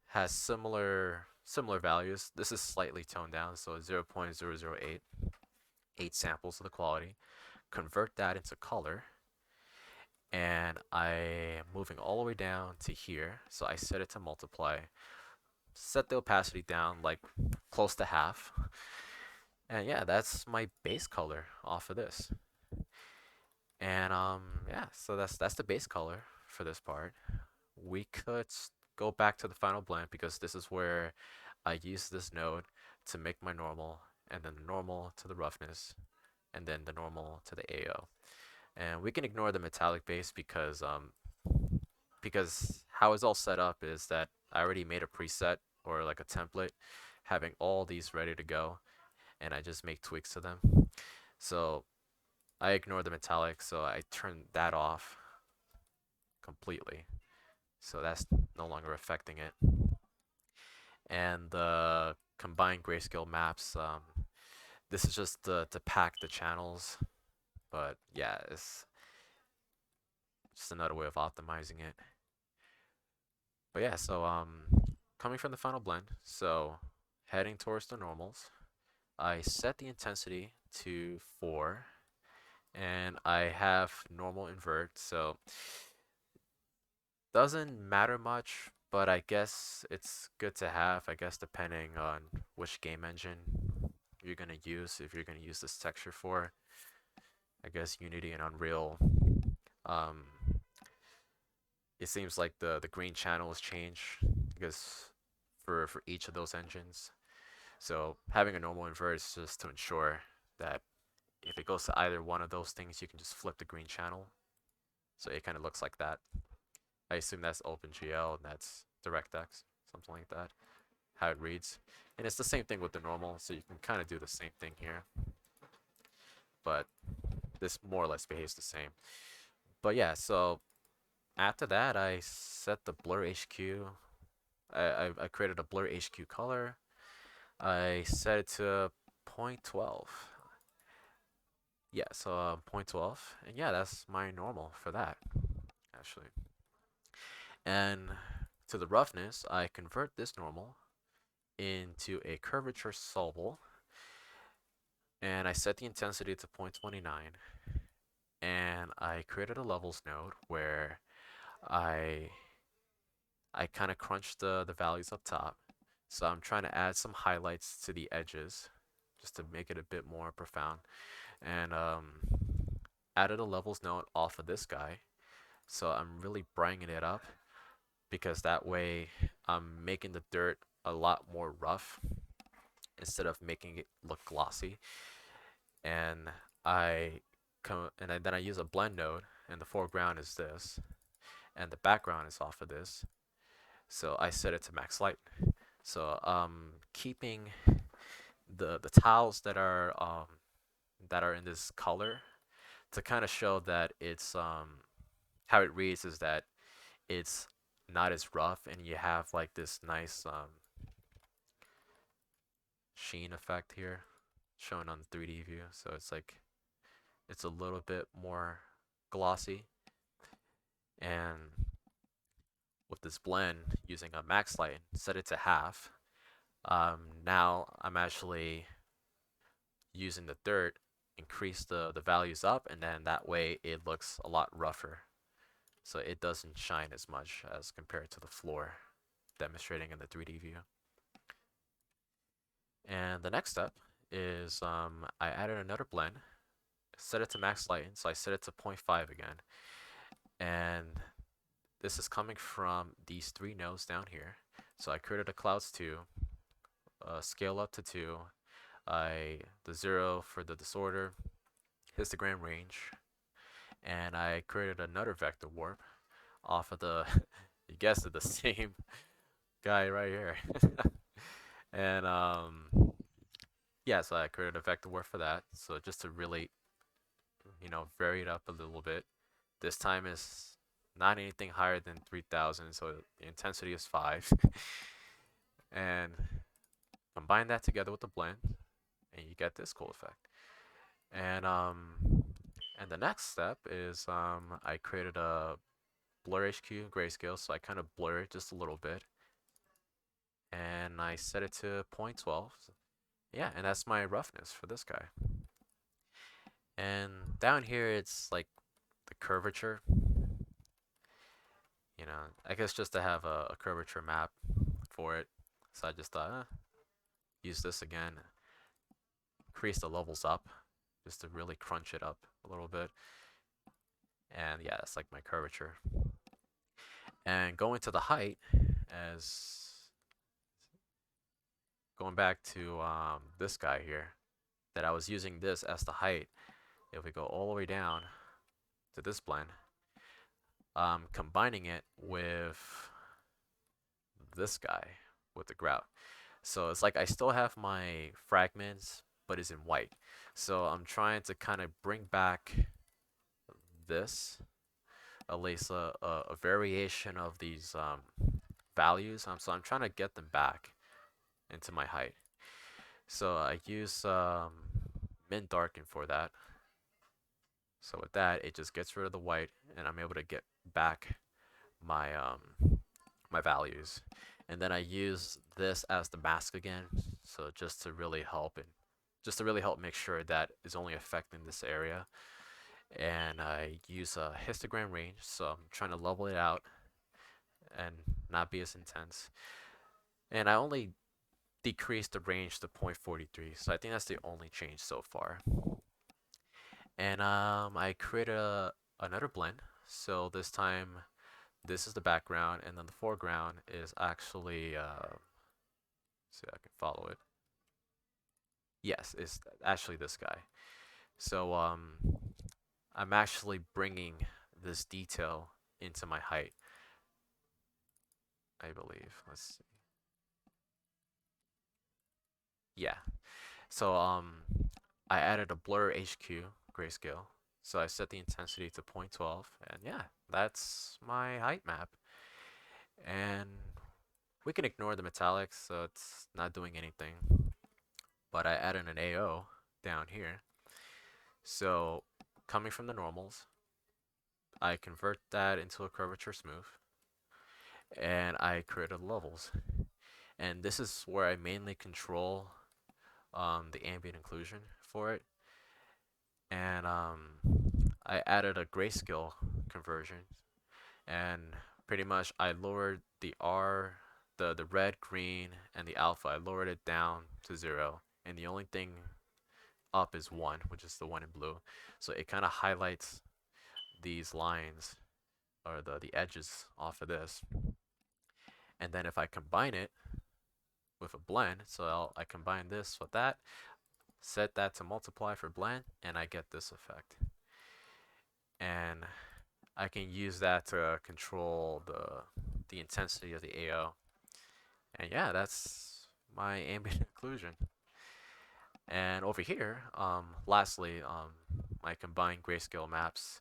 has similar values. This is slightly toned down, so 0.008, 8 samples of the quality. Convert that into color, and I am moving all the way down to here. So I set it to multiply, set the opacity down like close to half, and yeah, that's my base color off of this. And yeah, so that's the base color for this part. We could go back to the final blend because this is where I use this node to make my normal, and then the normal to the roughness, and then the normal to the AO. And we can ignore the metallic base because how it's all set up is that I already made a preset or like a template having all these ready to go, and I just make tweaks to them. So I ignore the metallic, so I turn that off completely. So that's no longer affecting it. And the combined grayscale maps, this is just to pack the channels, but yeah, it's just another way of optimizing it. But yeah, so coming from the final blend, so heading towards the normals, I set the intensity to 4, and I have normal invert, so doesn't matter much, but I guess it's good to have, I guess, depending on which game engine you're gonna use, if you're gonna use this texture for. I guess Unity and Unreal, um, it seems like the green channels change because for each of those engines. So having a normal invert is just to ensure that if it goes to either one of those things, you can just flip the green channel. So it kind of looks like that. I assume that's OpenGL and that's DirectX, something like that, how it reads. And it's the same thing with the normal, so you can kind of do the same thing here. But this more or less behaves the same. But yeah, so after that, I set the blur HQ. I created a blur HQ color. I set it to 0.12. Yeah, so 0.12. And yeah, that's my normal for that, actually. And to the roughness, I convert this normal into a curvature solvable. And I set the intensity to 0.29. And I created a levels node where I I kind of crunched the values up top. So I'm trying to add some highlights to the edges just to make it a bit more profound. And added a levels node off of this guy. So I'm really brightening it up because that way I'm making the dirt a lot more rough instead of making it look glossy. And then I use a blend node, and the foreground is this, and the background is off of this. So I set it to max light. So keeping the tiles that are in this color to kind of show that it's how it reads is that it's not as rough, and you have like this nice sheen effect here shown on the 3D view. So it's like it's a little bit more glossy. And with this blend using a max light, set it to half. Now I'm actually using the dirt, increase the values up, and then that way it looks a lot rougher. So it doesn't shine as much as compared to the floor, demonstrating in the 3D view. And the next step is I added another blend, set it to max lighting, so I set it to 0.5 again. And this is coming from these 3 nodes down here. So I created a clouds 2, scale up to 2, the 0 for the disorder, histogram range, and I created another vector warp off of the, you guessed it, the same guy right here. And yeah, so I created a vector warp for that. So just to really, vary it up a little bit. This time is not anything higher than 3000, so the intensity is 5. And combine that together with the blend, and you get this cool effect. And the next step is I created a blur HQ grayscale, so I kind of blur it just a little bit, and I set it to 0.12. Yeah, and that's my roughness for this guy. And down here, it's like the curvature. I guess just to have a curvature map for it. So I just thought, use this again, increase the levels up, just to really crunch it up a little bit. And yeah, it's like my curvature. And going to the height, as going back to this guy here, that I was using this as the height. If we go all the way down to this blend, combining it with this guy with the grout. So it's like I still have my fragments, but it's in white. So I'm trying to kind of bring back this, at least a variation of these values. So I'm trying to get them back into my height. So I use min darken for that. So with that, it just gets rid of the white, and I'm able to get back my my values. and then I use this as the mask again, so just to really help make sure that is only affecting this area. And I use a histogram range, so I'm trying to level it out and not be as intense. And I only decreased the range to 0.43, so I think that's the only change so far. And I created another blend. So this time, this is the background, and then the foreground is actually, see if I can follow it. Yes, it's actually this guy. So I'm actually bringing this detail into my height, I believe. Let's see. Yeah. So I added a blur HQ grayscale. So I set the intensity to 0.12, and yeah, that's my height map. And we can ignore the metallics, so it's not doing anything. But I added an AO down here. So coming from the normals, I convert that into a curvature smooth, and I created levels. And this is where I mainly control the ambient occlusion for it. And I added a grayscale conversion, and pretty much I lowered the R, the red, green, and the alpha. I lowered it down to 0, and the only thing up is 1, which is the one in blue. So it kind of highlights these lines or the edges off of this. And then if I combine it with a blend, so I combine this with that, set that to multiply for blend, and I get this effect. And I can use that to control the intensity of the AO. And yeah, that's my ambient occlusion. And over here, lastly, my combined grayscale maps.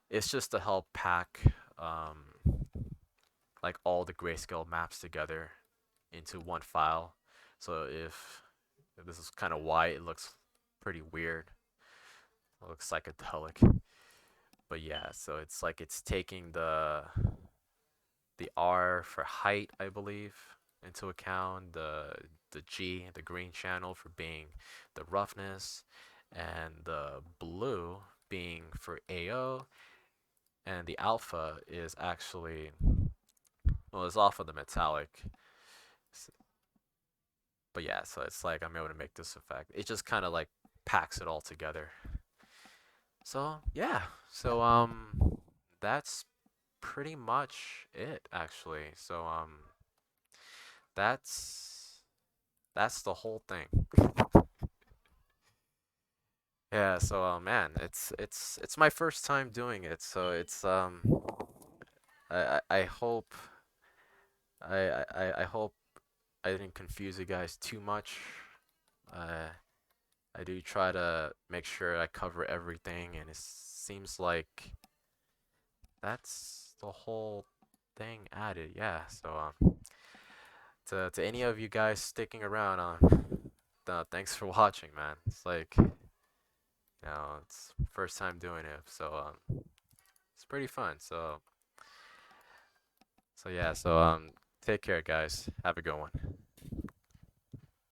It's just to help pack like all the grayscale maps together into one file. So if this is kind of white, it looks pretty weird. It looks psychedelic. But yeah, so it's like it's taking the R for height, I believe, into account, the G, the green channel for being the roughness, and the blue being for AO, and the alpha is actually, well, it's off of the metallic. But yeah, so it's like I'm able to make this effect. It just kind of like packs it all together. So yeah, so that's pretty much it actually. So that's that's the whole thing. Yeah, so man, it's my first time doing it, so it's I hope I hope I didn't confuse you guys too much. Uh, I do try to make sure I cover everything, and it seems like that's the whole thing added. Yeah, so to any of you guys sticking around, thanks for watching, man. It's like, it's first time doing it, so it's pretty fun. So yeah, so take care, guys. Have a good one.